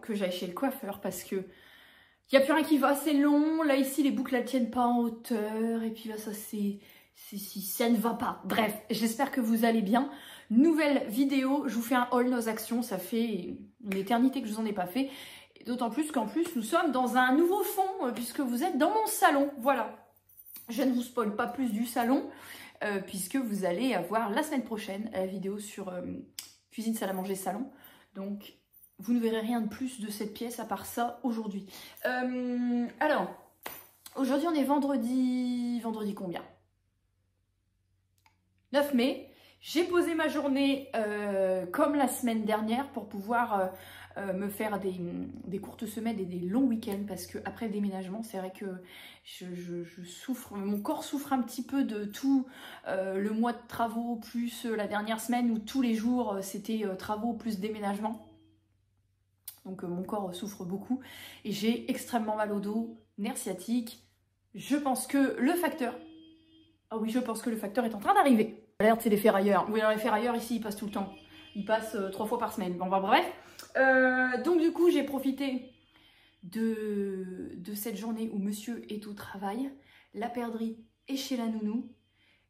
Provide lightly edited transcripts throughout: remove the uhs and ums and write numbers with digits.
que j'aille chez le coiffeur parce que il n'y a plus rien qui va, c'est long. Là, ici, les boucles, elles tiennent pas en hauteur. Et puis là, ça, ça ne va pas. Bref, j'espère que vous allez bien. Nouvelle vidéo, je vous fais un haul nos actions. Ça fait une éternité que je vous en ai pas fait. D'autant plus qu'en plus, nous sommes dans un nouveau fond, puisque vous êtes dans mon salon. Voilà. Je ne vous spoil pas plus du salon, puisque vous allez avoir la semaine prochaine la vidéo sur cuisine, salle à manger, salon. Donc, vous ne verrez rien de plus de cette pièce à part ça aujourd'hui. Alors, aujourd'hui on est vendredi... Vendredi combien? 9 mai. J'ai posé ma journée comme la semaine dernière pour pouvoir me faire des courtes semaines et des longs week-ends parce que après le déménagement, c'est vrai que je souffre, mon corps souffre un petit peu de tout le mois de travaux plus la dernière semaine où tous les jours c'était travaux plus déménagement. Donc mon corps souffre beaucoup et j'ai extrêmement mal au dos, nerfs sciatiques. Je pense que le facteur... Ah oui, je pense que le facteur est en train d'arriver. Alerte, c'est les ferrailleurs. Oui, alors les ferrailleurs ici, ils passent tout le temps. Ils passent 3 fois par semaine. Bon, bah, bref. Donc du coup, j'ai profité de cette journée où monsieur est au travail, la perdrix est chez la nounou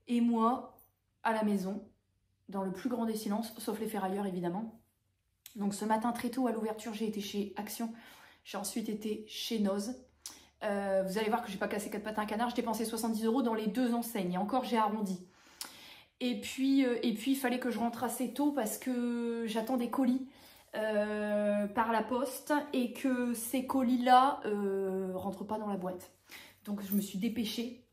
et moi à la maison, dans le plus grand des silences, sauf les ferrailleurs évidemment. Donc ce matin très tôt à l'ouverture, j'ai été chez Action, j'ai ensuite été chez Noz. Vous allez voir que j'ai pas cassé 4 pattes à un canard, j'ai dépensé 70 € dans les 2 enseignes et encore j'ai arrondi. Et puis il fallait que je rentre assez tôt parce que j'attends des colis par la poste et que ces colis-là rentrent pas dans la boîte. Donc je me suis dépêchée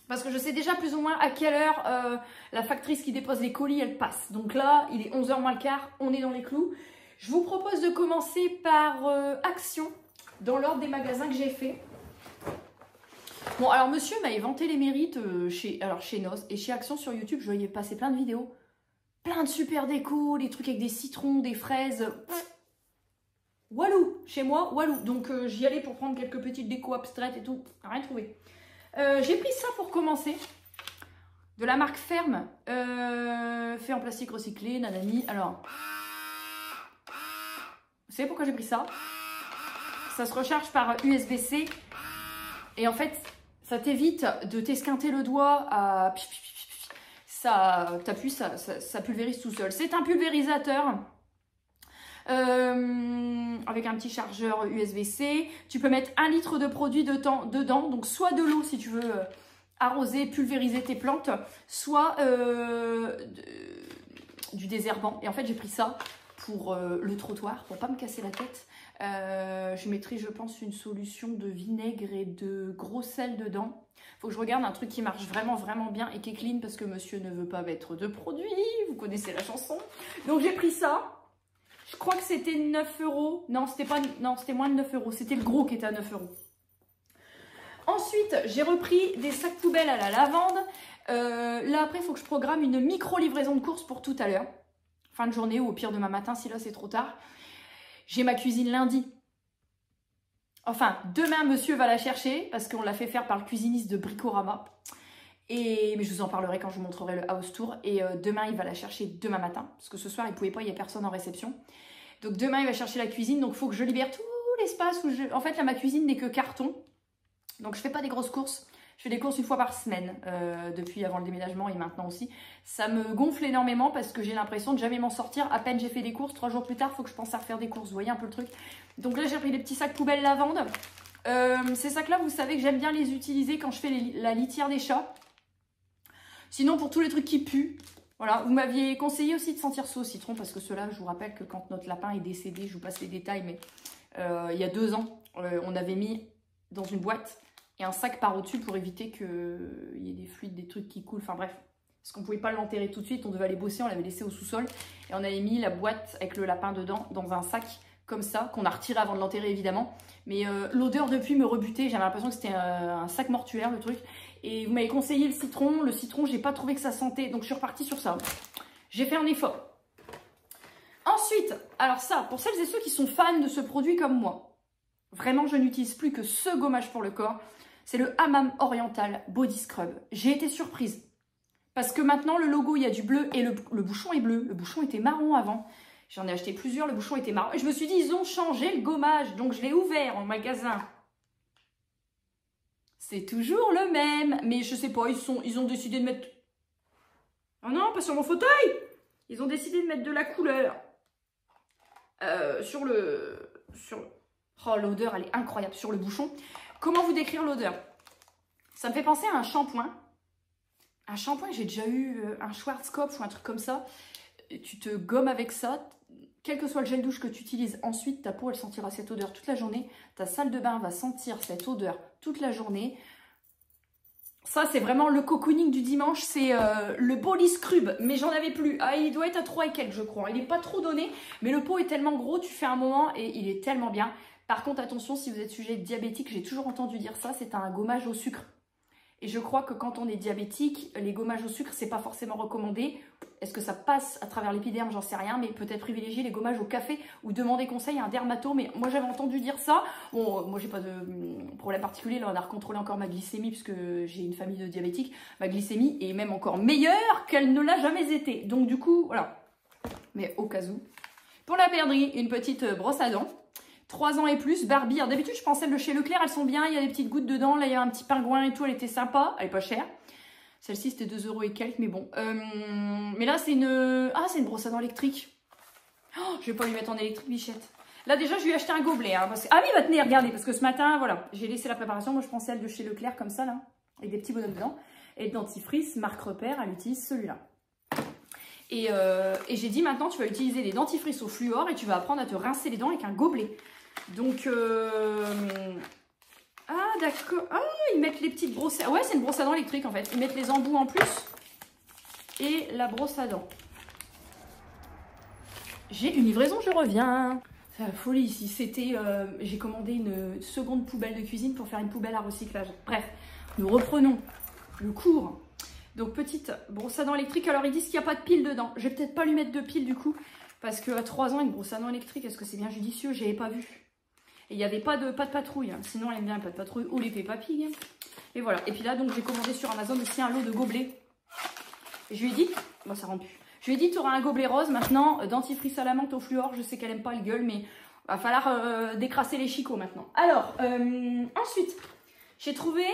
parce que je sais déjà plus ou moins à quelle heure la factrice qui dépose les colis, elle passe. Donc là, il est 11 h moins le quart, on est dans les clous. Je vous propose de commencer par Action, dans l'ordre des magasins que j'ai fait. Bon, alors monsieur m'a vanté les mérites chez Noz et chez Action sur YouTube, je voyais passer plein de vidéos. Plein de super déco, des trucs avec des citrons, des fraises. Walou, chez moi, walou. Donc j'y allais pour prendre quelques petites déco abstraites et tout, rien trouvé. J'ai pris ça pour commencer. De la marque Ferme, fait en plastique recyclé, nanani. Alors, vous savez pourquoi j'ai pris ça? Ça se recharge par USB-C. Et en fait, ça t'évite de t'esquinter le doigt à... Ça, t'appuies, ça pulvérise tout seul. C'est un pulvérisateur avec un petit chargeur USB-C. Tu peux mettre 1 litre de produit dedans. Donc, soit de l'eau si tu veux arroser, pulvériser tes plantes, soit du désherbant. Et en fait, j'ai pris ça pour le trottoir, pour pas me casser la tête. Je mettrai, je pense, une solution de vinaigre et de gros sel dedans. Faut que je regarde un truc qui marche vraiment, vraiment bien et qui est clean parce que monsieur ne veut pas mettre de produits. Vous connaissez la chanson. Donc, j'ai pris ça. Je crois que c'était 9 €. Non, c'était moins de 9 €. C'était le gros qui était à 9 €. Ensuite, j'ai repris des sacs poubelles à la lavande. Là, après, il faut que je programme une micro-livraison de courses pour tout à l'heure. Fin de journée ou au pire demain matin, si là, c'est trop tard. J'ai ma cuisine lundi. Enfin, demain, monsieur va la chercher parce qu'on l'a fait faire par le cuisiniste de Bricorama. Mais je vous en parlerai quand je vous montrerai le house tour. Et demain, il va la chercher demain matin. Parce que ce soir, il ne pouvait pas, il n'y a personne en réception. Donc demain, il va chercher la cuisine. Donc il faut que je libère tout l'espace. En fait, là, ma cuisine n'est que carton. Donc je ne fais pas des grosses courses. Je fais des courses 1 fois par semaine, depuis avant le déménagement et maintenant aussi. Ça me gonfle énormément parce que j'ai l'impression de jamais m'en sortir. À peine j'ai fait des courses, 3 jours plus tard, il faut que je pense à refaire des courses. Vous voyez un peu le truc. Donc là, j'ai pris des petits sacs poubelles lavande. Ces sacs-là, vous savez que j'aime bien les utiliser quand je fais la litière des chats. Sinon, pour tous les trucs qui puent. Voilà, vous m'aviez conseillé aussi de sentir ça au citron parce que cela, je vous rappelle que quand notre lapin est décédé, je vous passe les détails, mais il y a 2 ans, on avait mis dans une boîte et un sac par au-dessus pour éviter qu'il y ait des fluides, des trucs qui coulent, enfin bref. Parce qu'on ne pouvait pas l'enterrer tout de suite, on devait aller bosser, on l'avait laissé au sous-sol. Et on avait mis la boîte avec le lapin dedans dans un sac comme ça, qu'on a retiré avant de l'enterrer évidemment. Mais l'odeur depuis me rebutait, j'avais l'impression que c'était un sac mortuaire le truc. Et vous m'avez conseillé le citron, j'ai pas trouvé que ça sentait, donc je suis repartie sur ça. J'ai fait un effort. Ensuite, alors ça, pour celles et ceux qui sont fans de ce produit comme moi, vraiment je n'utilise plus que ce gommage pour le corps. C'est le Hammam Oriental Body Scrub. J'ai été surprise. Parce que maintenant, le logo, il y a du bleu et le bouchon est bleu. Le bouchon était marron avant. J'en ai acheté plusieurs, le bouchon était marron. Et je me suis dit, ils ont changé le gommage, donc je l'ai ouvert en magasin. C'est toujours le même, mais je sais pas, ils ont décidé de mettre... Oh non, pas sur mon fauteuil! Ils ont décidé de mettre de la couleur sur le... Oh, l'odeur, elle est incroyable sur le bouchon. Comment vous décrire l'odeur? Ça me fait penser à un shampoing. Un shampoing, j'ai déjà eu un Schwarzkopf ou un truc comme ça. Tu te gommes avec ça. Quel que soit le gel douche que tu utilises, ensuite, ta peau, elle sentira cette odeur toute la journée. Ta salle de bain va sentir cette odeur toute la journée. Ça, c'est vraiment le cocooning du dimanche. C'est le body scrub. Mais j'en avais plus. Ah, il doit être à 3 et quelques, je crois. Il n'est pas trop donné. Mais le pot est tellement gros, tu fais un moment et il est tellement bien. Par contre, attention, si vous êtes sujet diabétique, j'ai toujours entendu dire ça, c'est un gommage au sucre. Et je crois que quand on est diabétique, les gommages au sucre, c'est pas forcément recommandé. Est-ce que ça passe à travers l'épiderme? J'en sais rien, mais peut-être privilégier les gommages au café ou demander conseil à un dermato. Mais moi, j'avais entendu dire ça. Bon, moi, j'ai pas de problème particulier. Là, on a recontrôlé encore ma glycémie puisque j'ai une famille de diabétiques. Ma glycémie est même encore meilleure qu'elle ne l'a jamais été. Donc, du coup, voilà. Mais au cas où. Pour la perdrix, une petite brosse à dents. 3 ans et plus, Barbie. D'habitude, je prends celles de chez Leclerc, elles sont bien, il y a des petites gouttes dedans. Là, il y a un petit pingouin et tout, elle était sympa. Elle est pas chère. Celle-ci, c'était 2 € et quelques, mais bon. Mais là, c'est une... Ah, c'est une brosse à dents électrique. Oh, je vais pas lui mettre en électrique, bichette. Là, déjà, je lui ai acheté un gobelet. Hein, parce que... Ah oui, bah tenez, regardez, parce que ce matin, voilà, j'ai laissé la préparation. Moi, je prends celle de chez Leclerc, comme ça, là, avec des petits bonhommes dedans. Et le dentifrice, marque repère, elle utilise celui-là. Et j'ai dit, maintenant, tu vas utiliser des dentifrices au fluor et tu vas apprendre à te rincer les dents avec un gobelet. Donc, ah d'accord, ah ils mettent les petites brosses à... Ouais, c'est une brosse à dents électrique en fait. Ils mettent les embouts en plus et la brosse à dents. J'ai une livraison, je reviens. C'est la folie ici, c'était... j'ai commandé une seconde poubelle de cuisine pour faire une poubelle à recyclage. Bref, nous reprenons le cours. Donc, petite brosse à dents électrique. Alors, ils disent qu'il n'y a pas de pile dedans. Je vais peut-être pas lui mettre de pile du coup. Parce qu'à 3 ans, une brosse à dents électrique, est-ce que c'est bien judicieux? Je n'avais pas vu. Et il n'y avait pas de patrouille. Hein. Sinon, elle aime bien les pas de patrouille ou les Peppa Pig. Hein. Et voilà. Et puis là, donc, j'ai commandé sur Amazon aussi un lot de gobelets. Et je lui ai dit... Bon, ça rend plus. Je lui ai dit, tu auras un gobelet rose. Maintenant, dentifrice à la menthe au fluor. Je sais qu'elle n'aime pas le gueule, mais va falloir décrasser les chicots maintenant. Alors, ensuite, j'ai trouvé...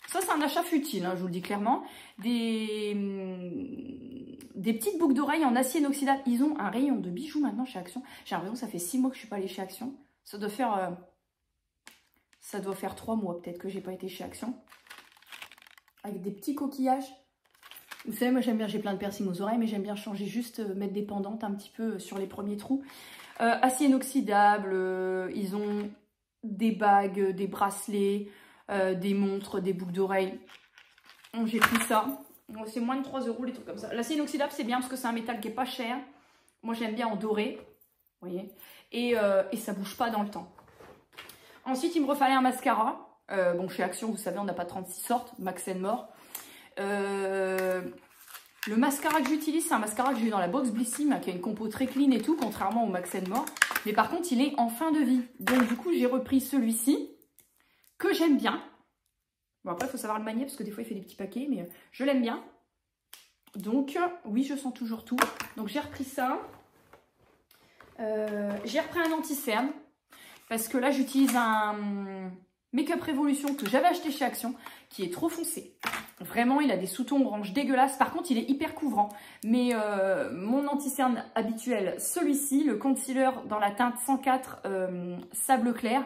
Ça, c'est un achat futile, hein, je vous le dis clairement. Des petites boucles d'oreilles en acier inoxydable. Ils ont un rayon de bijoux maintenant chez Action. J'ai l'impression que ça fait 6 mois que je ne suis pas allée chez Action. Ça doit faire 3 mois peut-être que j'ai pas été chez Action. Avec des petits coquillages. Vous savez, moi j'aime bien, j'ai plein de piercings aux oreilles, mais j'aime bien changer, juste mettre des pendantes un petit peu sur les premiers trous. Acier inoxydable, ils ont des bagues, des bracelets, des montres, des boucles d'oreilles. J'ai pris ça. C'est moins de 3 € les trucs comme ça. L'acier inoxydable c'est bien parce que c'est un métal qui est pas cher. Moi j'aime bien en doré. Vous voyez, et ça bouge pas dans le temps. Ensuite, il me refallait un mascara. Bon, chez Action, vous savez, on n'a pas 36 sortes. Max & More. Le mascara que j'utilise, c'est un mascara que j'ai eu dans la box Blissim, qui a une compo très clean et tout, contrairement au Max & More. Mais par contre, il est en fin de vie. Donc, du coup, j'ai repris celui-ci, que j'aime bien. Bon, après, il faut savoir le manier, parce que des fois, il fait des petits paquets, mais je l'aime bien. Donc, oui, je sens toujours tout. Donc, j'ai repris ça. J'ai repris un anti-cerne parce que là j'utilise un Make-up Revolution que j'avais acheté chez Action qui est trop foncé. Vraiment, il a des sous-tons orange dégueulasses. Par contre, il est hyper couvrant. Mais mon anti-cerne habituel, celui-ci, le concealer dans la teinte 104 sable clair,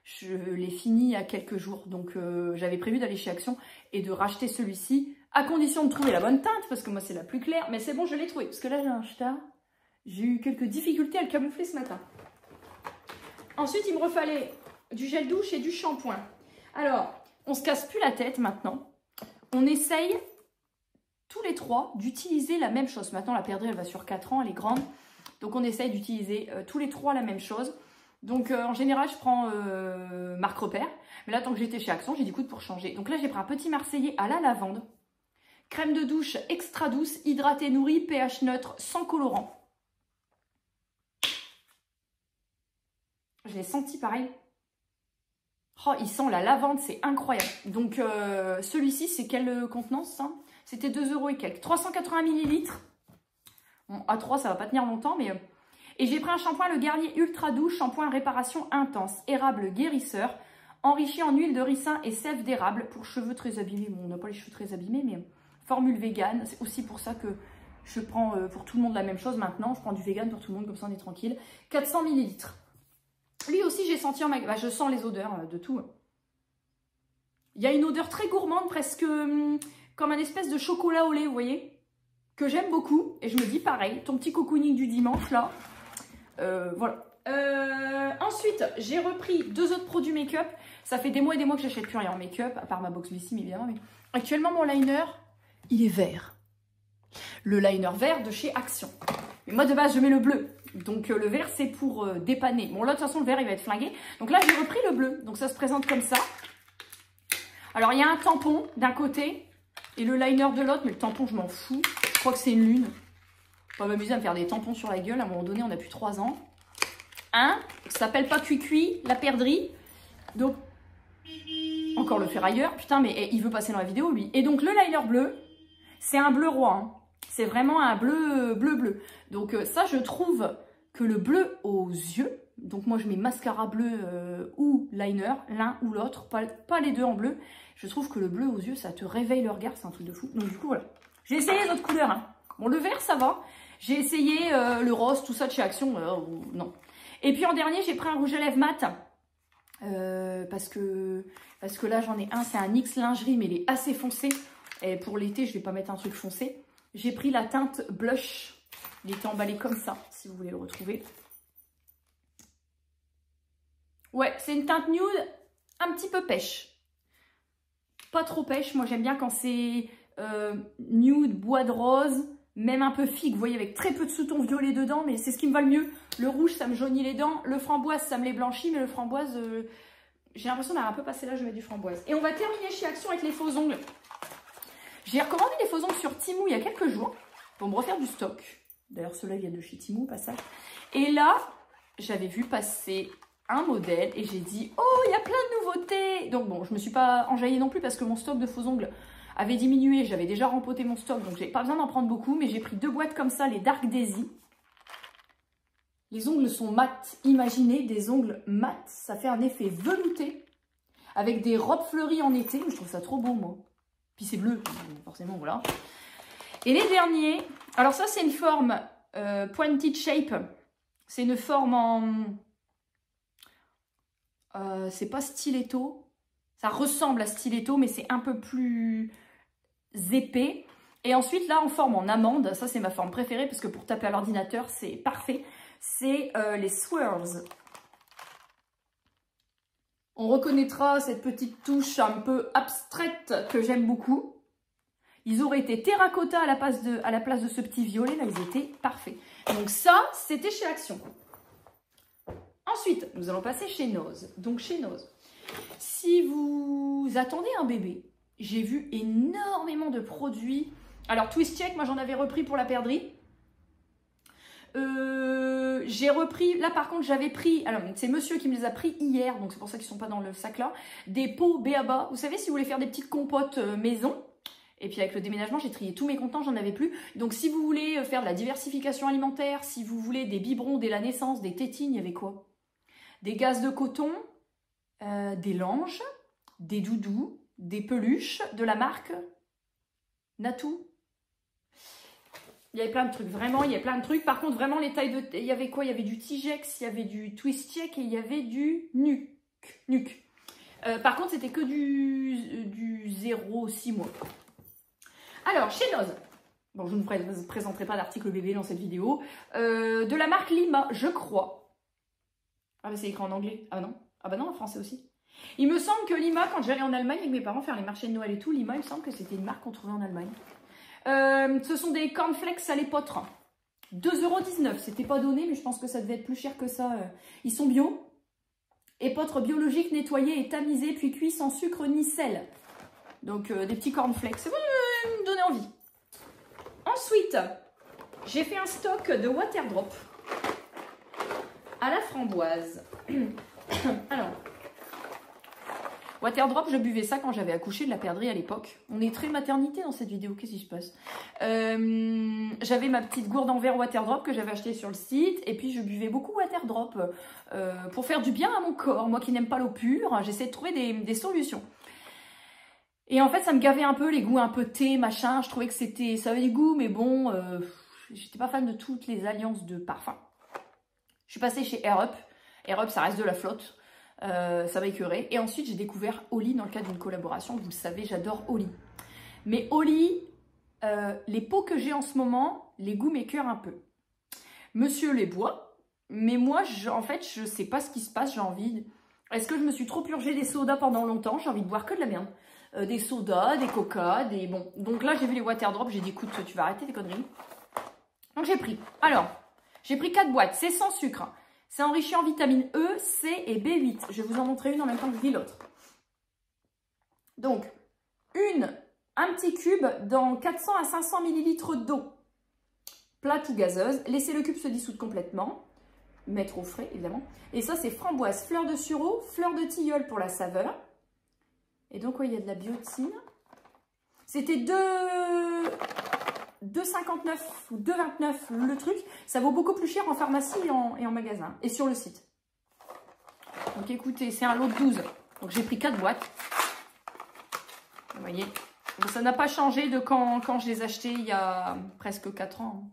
je l'ai fini il y a quelques jours. Donc, j'avais prévu d'aller chez Action et de racheter celui-ci à condition de trouver la bonne teinte parce que moi, c'est la plus claire. Mais c'est bon, je l'ai trouvé parce que là, j'ai un star. J'ai eu quelques difficultés à le camoufler ce matin. Ensuite, il me refallait du gel douche et du shampoing. Alors, on se casse plus la tête maintenant. On essaye tous les 3 d'utiliser la même chose. Maintenant, la perdrix, elle va sur 4 ans, elle est grande. Donc, on essaye d'utiliser tous les 3 la même chose. Donc, en général, je prends marque repère. Mais là, tant que j'étais chez Action, j'ai dit écoute pour changer. Donc là, j'ai pris un petit Marseillais à la lavande. Crème de douche extra douce, hydratée, nourrie, pH neutre, sans colorant. Je l'ai senti pareil. Oh, il sent la lavande, c'est incroyable. Donc, celui-ci, c'est quelle contenance hein? C'était 2 € et quelques. 380 ml. Bon, à 3, ça va pas tenir longtemps, mais... Et j'ai pris un shampoing Le Garnier Ultra Doux, shampoing réparation intense, érable guérisseur, enrichi en huile de ricin et sève d'érable pour cheveux très abîmés. Bon, on n'a pas les cheveux très abîmés, mais formule vegan. C'est aussi pour ça que je prends pour tout le monde la même chose maintenant. Je prends du vegan pour tout le monde, comme ça on est tranquille. 400 ml. Lui aussi, j'ai senti en magasin. Bah, je sens les odeurs de tout. Il y a une odeur très gourmande, presque comme un espèce de chocolat au lait, vous voyez, que j'aime beaucoup. Et je me dis pareil, ton petit cocooning du dimanche, là. Voilà. Ensuite, j'ai repris 2 autres produits make-up. Ça fait des mois et des mois que j'achète plus rien en make-up, à part ma box Vissim évidemment. Mais actuellement, mon liner, il est vert. Le liner vert de chez Action. Mais moi, de base, je mets le bleu. Donc, le vert, c'est pour dépanner. Bon, là, de toute façon, le vert, il va être flingué. Donc là, j'ai repris le bleu. Donc, ça se présente comme ça. Alors, il y a un tampon d'un côté et le liner de l'autre. Mais le tampon, je m'en fous. Je crois que c'est une lune. On va m'amuser à me faire des tampons sur la gueule. À un moment donné, on a plus 3 ans. Ça s'appelle pas cuicui, la perdrix. Donc, encore le ferrailleur. Putain, mais il veut passer dans la vidéo, lui. Et donc, le liner bleu, c'est un bleu roi. Hein. C'est vraiment un bleu. Donc, ça, je trouve que le bleu aux yeux, donc moi, je mets mascara bleu ou liner, l'un ou l'autre, pas les deux en bleu. Je trouve que le bleu aux yeux, ça te réveille le regard, c'est un truc de fou. Donc, du coup, voilà. J'ai essayé les autres couleurs. Hein. Bon, le vert, ça va. J'ai essayé le rose, tout ça de chez Action. Non. Et puis en dernier, j'ai pris un rouge à lèvres mat. Parce que là, j'en ai un. C'est un X lingerie, mais il est assez foncé. Et pour l'été, je ne vais pas mettre un truc foncé. J'ai pris la teinte blush. Il était emballé comme ça, si vous voulez le retrouver. Ouais, c'est une teinte nude un petit peu pêche. Pas trop pêche. Moi, j'aime bien quand c'est nude, bois de rose. Même un peu figue, vous voyez, avec très peu de sous-ton violet dedans, mais c'est ce qui me va le mieux. Le rouge, ça me jaunit les dents. Le framboise, ça me les blanchit, mais le framboise, j'ai l'impression d'avoir un peu passé là, je mets du framboise. Et on va terminer chez Action avec les faux ongles. J'ai recommandé les faux ongles sur Temu il y a quelques jours pour me refaire du stock. D'ailleurs, ceux-là viennent de chez Temu, au passage. Et là, j'avais vu passer un modèle et j'ai dit, oh, il y a plein de nouveautés. Donc bon, je me suis pas enjaillée non plus parce que mon stock de faux ongles avait diminué, j'avais déjà rempoté mon stock, donc j'ai pas besoin d'en prendre beaucoup, mais j'ai pris 2 boîtes comme ça, les Dark Daisy. Les ongles sont mat. Imaginez des ongles mat, ça fait un effet velouté, avec des robes fleuries en été, je trouve ça trop beau, moi. Puis c'est bleu, forcément, voilà. Et les derniers, alors ça c'est une forme pointed shape, c'est une forme en... c'est pas stiletto, ça ressemble à stiletto, mais c'est un peu plus épais. Et ensuite, là, en forme en amande, ça c'est ma forme préférée parce que pour taper à l'ordinateur, c'est parfait. C'est les Swirls. On reconnaîtra cette petite touche un peu abstraite que j'aime beaucoup. Ils auraient été terracotta à la place de ce petit violet, là, ils étaient parfaits. Donc ça, c'était chez Action. Ensuite, nous allons passer chez Nose. Donc chez Nose, si vous attendez un bébé, j'ai vu énormément de produits. Alors, Twist Check, moi j'en avais repris pour la perdrix. J'ai repris, là par contre j'avais pris, alors c'est monsieur qui me les a pris hier, donc c'est pour ça qu'ils ne sont pas dans le sac là, des pots B.A.B.A. Vous savez, si vous voulez faire des petites compotes maison, et puis avec le déménagement, j'ai trié tous mes contenants, j'en avais plus. Donc si vous voulez faire de la diversification alimentaire, si vous voulez des biberons dès la naissance, des tétines, il y avait quoi? Des gazes de coton, des langes, des doudous, des peluches de la marque Natou. Il y avait plein de trucs, vraiment, il y a plein de trucs. Par contre, vraiment, les tailles de... Il y avait quoi? Il y avait du Tigex, il y avait du Twist Check et il y avait du Nuke. Par contre, c'était que du 0-6 mois. Alors, chez Nose, bon, je ne vous présenterai pas d'article bébé dans cette vidéo, de la marque Lima, je crois. Ah, mais c'est écrit en anglais. Ah non? Ah bah non, en français aussi. Il me semble que Lima, quand j'allais en Allemagne avec mes parents faire les marchés de Noël et tout, Lima, il me semble que c'était une marque qu'on trouvait en Allemagne. Ce sont des cornflakes salés potres. 2,19 €. C'était pas donné, mais je pense que ça devait être plus cher que ça. Ils sont bio. Épeautres biologiques nettoyés et tamisés, puis cuits sans sucre ni sel. Donc des petits cornflakes. Ça va me donner envie. Ensuite, j'ai fait un stock de Waterdrop à la framboise. Alors, Waterdrop, je buvais ça quand j'avais accouché de la perdrix à l'époque. On est très maternité dans cette vidéo, qu'est-ce qui se passe? J'avais ma petite gourde en verre Waterdrop que j'avais acheté sur le site. Et puis je buvais beaucoup Waterdrop pour faire du bien à mon corps. Moi qui n'aime pas l'eau pure, j'essaie de trouver des solutions. Et en fait, ça me gavait un peu, les goûts un peu thé, machin. Je trouvais que ça avait du goût, mais bon, j'étais pas fan de toutes les alliances de parfums. Je suis passée chez Air Up. Air Up, ça reste de la flotte. Ça m'a écœuré. Et ensuite, j'ai découvert Oli dans le cadre d'une collaboration. Vous le savez, j'adore Oli. Mais Oli, les pots que j'ai en ce moment, les goûts m'écœurent un peu. Monsieur les boit, mais moi, en fait, je sais pas ce qui se passe. J'ai envie... Est-ce que je me suis trop purgé des sodas pendant longtemps? J'ai envie de boire que de la merde. Des sodas, des coca, des... Bon, donc là, j'ai vu les Waterdrop. J'ai dit, écoute, tu vas arrêter tes conneries. Donc, j'ai pris. Alors, j'ai pris 4 boîtes. C'est sans sucre. C'est enrichi en vitamines E, C et B8. Je vais vous en montrer une en même temps que je dis l'autre. Donc, un petit cube dans 400 à 500 ml d'eau. Plate ou gazeuse. Laissez le cube se dissoudre complètement. Mettre au frais, évidemment. Et ça, c'est framboise, fleur de sureau, fleur de tilleul pour la saveur. Et donc, il y a de la biotine. C'était 2,59 ou 2,29 le truc. Ça vaut beaucoup plus cher en pharmacie et en magasin. Et sur le site. Donc, écoutez, c'est un lot de 12. Donc, j'ai pris 4 boîtes. Vous voyez. Donc, ça n'a pas changé de quand je les ai achetés il y a presque 4 ans.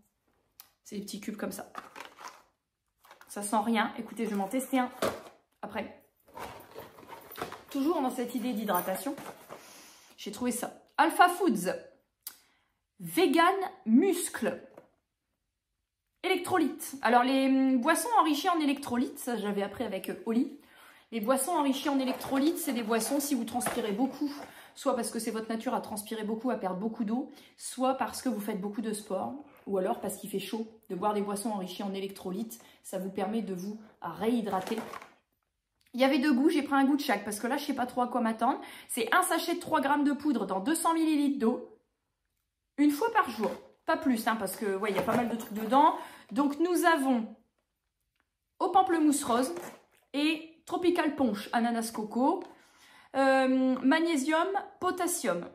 C'est des petits cubes comme ça. Ça sent rien. Écoutez, je vais m'en tester un après. Toujours dans cette idée d'hydratation, j'ai trouvé ça. Alpha Foods, vegan muscle, électrolytes. Alors les boissons enrichies en électrolytes, ça j'avais appris avec Oli. Les boissons enrichies en électrolytes, c'est des boissons si vous transpirez beaucoup, soit parce que c'est votre nature à transpirer beaucoup, à perdre beaucoup d'eau, soit parce que vous faites beaucoup de sport, ou alors parce qu'il fait chaud. De boire des boissons enrichies en électrolytes, ça vous permet de vous réhydrater. Il y avait 2 goûts, j'ai pris un goût de chaque parce que là, je ne sais pas trop à quoi m'attendre. C'est un sachet de 3 grammes de poudre dans 200 ml d'eau, une fois par jour. Pas plus, hein, parce que ouais, il y a pas mal de trucs dedans. Donc, nous avons au pamplemousse rose et tropical punch, ananas coco, magnésium, potassium.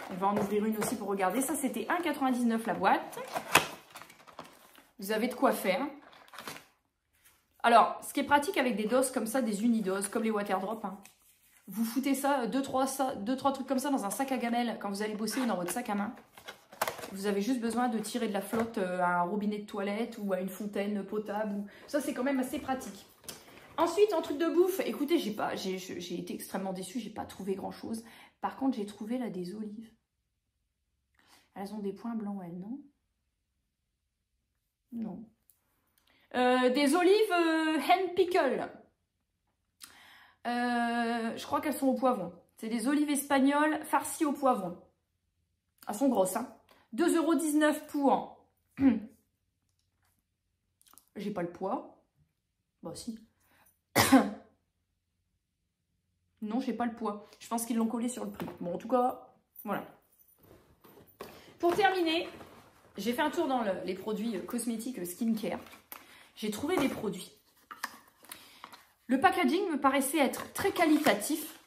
On va en ouvrir une aussi pour regarder. Ça, c'était 1,99 la boîte. Vous avez de quoi faire. Alors, ce qui est pratique avec des doses comme ça, des unidoses, comme les Waterdrop, hein, vous foutez ça, 2-3 trucs comme ça dans un sac à gamelle quand vous allez bosser ou dans votre sac à main. Vous avez juste besoin de tirer de la flotte à un robinet de toilette ou à une fontaine potable. Ça, c'est quand même assez pratique. Ensuite, en truc de bouffe, écoutez, j'ai été extrêmement déçue, j'ai pas trouvé grand-chose. Par contre, j'ai trouvé là des olives. Elles ont des points blancs, elles, non? Non. Des olives hand pickle. Je crois qu'elles sont au poivron. C'est des olives espagnoles farcies au poivron. Elles sont grosses, hein. 2,19 € pour. J'ai pas le poids. Bah si. Non, j'ai pas le poids. Je pense qu'ils l'ont collé sur le prix. Bon, en tout cas, voilà. Pour terminer, j'ai fait un tour dans les produits cosmétiques skincare. J'ai trouvé des produits. Le packaging me paraissait être très qualitatif.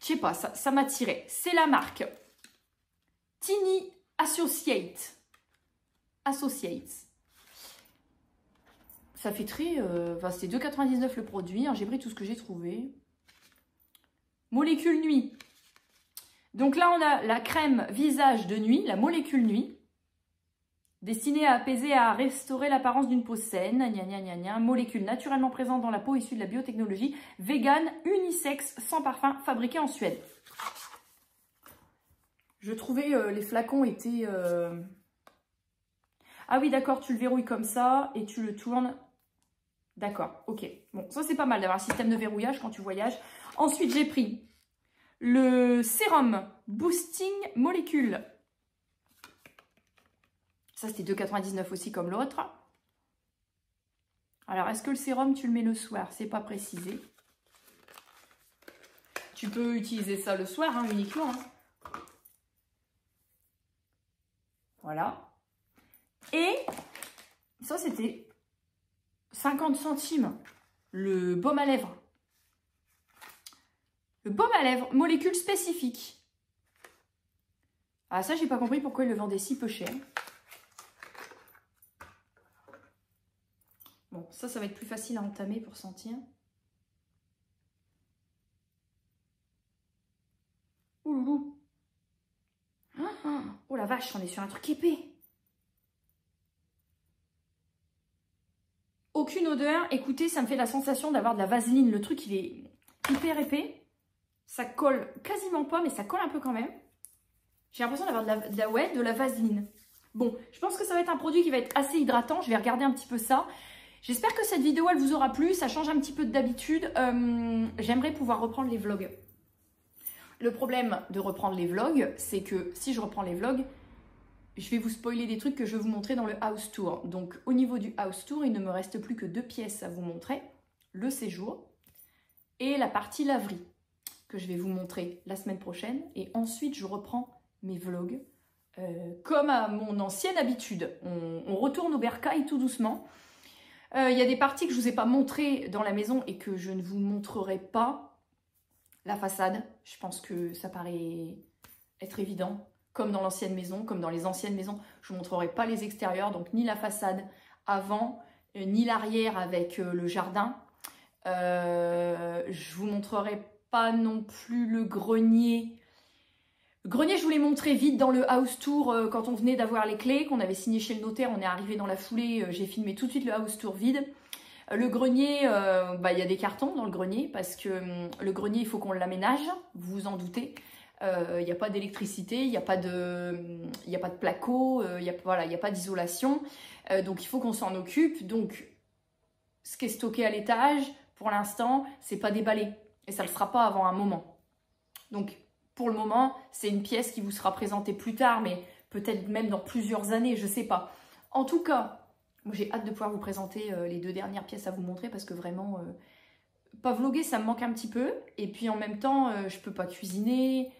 Je sais pas, ça m'attirait. C'est la marque Tiny Associates. Ça fait très... c'est 2,99 le produit. Hein, j'ai pris tout ce que j'ai trouvé. Molécule nuit. Donc là, on a la crème visage de nuit, la molécule nuit. Destinée à apaiser et à restaurer l'apparence d'une peau saine. Gna, gna, gna, gna. Molécule naturellement présente dans la peau issue de la biotechnologie. Vegan, unisexe, sans parfum, fabriqué en Suède. Je trouvais les flacons étaient... Ah oui, d'accord, tu le verrouilles comme ça et tu le tournes. D'accord, ok. Bon, ça c'est pas mal d'avoir un système de verrouillage quand tu voyages. Ensuite, j'ai pris le sérum Boosting Molécule. Ça, c'était 2,99 aussi comme l'autre. Alors, est-ce que le sérum, tu le mets le soir? C'est pas précisé. Tu peux utiliser ça le soir, hein, uniquement. Hein. Voilà. Et ça, c'était 50 centimes. le baume à lèvres. Le baume à lèvres, molécule spécifique. Ah ça, j'ai pas compris pourquoi ils le vendaient si peu cher. Bon, ça va être plus facile à entamer pour sentir. Ouh loulou. Oh la vache, on est sur un truc épais. Aucune odeur. Écoutez, ça me fait la sensation d'avoir de la vaseline. Le truc, il est hyper épais. Ça colle quasiment pas, mais ça colle un peu quand même. J'ai l'impression d'avoir de la vaseline. Bon, je pense que ça va être un produit qui va être assez hydratant. Je vais regarder un petit peu ça. J'espère que cette vidéo, elle vous aura plu. Ça change un petit peu d'habitude. J'aimerais pouvoir reprendre les vlogs. Le problème de reprendre les vlogs, c'est que si je reprends les vlogs, je vais vous spoiler des trucs que je vais vous montrer dans le house tour. Donc, au niveau du house tour, il ne me reste plus que 2 pièces à vous montrer. Le séjour et la partie laverie que je vais vous montrer la semaine prochaine. Et ensuite, je reprends mes vlogs comme à mon ancienne habitude. On retourne au bercail tout doucement. Il y a des parties que je ne vous ai pas montrées dans la maison et que je ne vous montrerai pas. La façade, je pense que ça paraît être évident. Comme dans l'ancienne maison, comme dans les anciennes maisons, je ne vous montrerai pas les extérieurs, donc ni la façade avant, ni l'arrière avec le jardin. Je ne vous montrerai pas non plus le grenier. Le grenier, je vous l'ai montré vite dans le house tour quand on venait d'avoir les clés, qu'on avait signé chez le notaire, on est arrivé dans la foulée, j'ai filmé tout de suite le house tour vide. Le grenier, il y a des cartons dans le grenier parce que le grenier, il faut qu'on l'aménage, vous vous en doutez. Il n'y a pas d'électricité, il n'y a pas de placo, il n'y a pas d'isolation. Donc, il faut qu'on s'en occupe. Donc, ce qui est stocké à l'étage, pour l'instant, c'est pas déballé. Et ça ne le sera pas avant un moment. Donc, pour le moment, c'est une pièce qui vous sera présentée plus tard, mais peut-être même dans plusieurs années, je ne sais pas. En tout cas, moi, j'ai hâte de pouvoir vous présenter les 2 dernières pièces à vous montrer parce que vraiment, pas vlogger, ça me manque un petit peu. Et puis, en même temps, je peux pas cuisiner.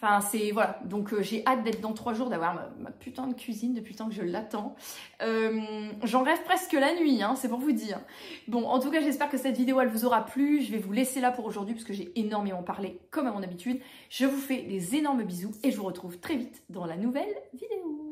Enfin, c'est... Voilà. Donc, j'ai hâte d'être dans 3 jours, d'avoir ma putain de cuisine depuis le temps que je l'attends. J'en rêve presque la nuit, hein, c'est pour vous dire. Bon, en tout cas, j'espère que cette vidéo, elle vous aura plu. Je vais vous laisser là pour aujourd'hui parce que j'ai énormément parlé, comme à mon habitude. Je vous fais des énormes bisous et je vous retrouve très vite dans la nouvelle vidéo.